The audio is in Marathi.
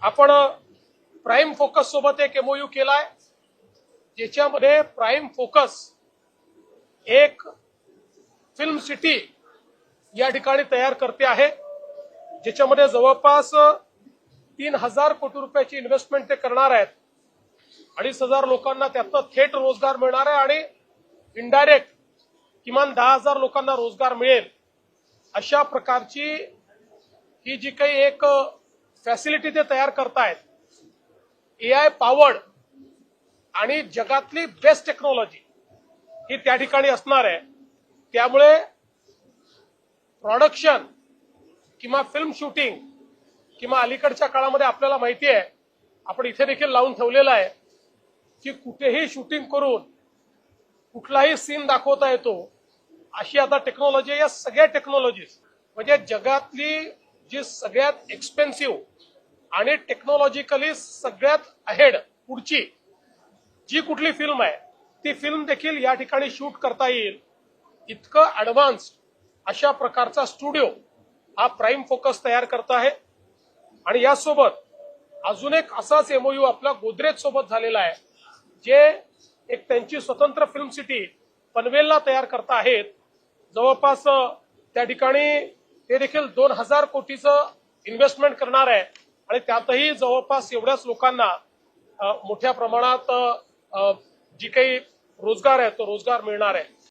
आपण प्राइम फोकस सोबत एक एमओयू केलाय, ज्याच्यामध्ये प्राइम फोकस एक फिल्म सिटी या ठिकाणी तयार करते आहे, ज्याच्यामध्ये जवळपास 3000 कोटी रुपयाची इन्व्हेस्टमेंट ते करणार आहेत. 2500 लोकांना त्यातनं थेट रोजगार मिळणार आहे आणि इनडायरेक्ट किमान 10,000 लोकांना रोजगार मिळेल. अशा प्रकारची ही जी काही एक फॅसिलिटी ते तयार करतायत, एआय पॉवर्ड आणि जगातली बेस्ट टेक्नॉलॉजी ही त्या ठिकाणी असणार आहे. त्यामुळे प्रोडक्शन किंवा फिल्म शूटिंग किंवा अलीकडच्या काळामध्ये आपल्याला माहिती आहे, आपण इथे देखील लावून ठेवलेलं आहे की कुठेही शूटिंग करून कुठलाही सीन दाखवता येतो, अशी आता टेक्नॉलॉजी. या सगळ्या टेक्नॉलॉजीज म्हणजे जगातली जी सगळ्यात एक्सपेन्सिव्ह आणि टेक्नॉलॉजिकली सगळ्यात अहेड पुढची जी कुठली फिल्म आहे, ती फिल्म देखील या ठिकाणी शूट करता येईल. इतकं ऍडव्हान्स्ड अशा प्रकारचा स्टुडिओ हा प्राइम फोकस तयार करत आहे. आणि यासोबत अजून एक असाच एमओयू आपला गोदरेज सोबत झालेला आहे, जे एक त्यांची स्वतंत्र फिल्म सिटी पनवेलला तयार करत आहेत. जवळपास त्या ठिकाणी ते देखील 2000 कोटीचं इन्व्हेस्टमेंट करणार आहे आणि त्यातही जवळपास एवढ्याच लोकांना मोठ्या प्रमाणात जी काही रोजगार आहे तो रोजगार मिळणार आहे.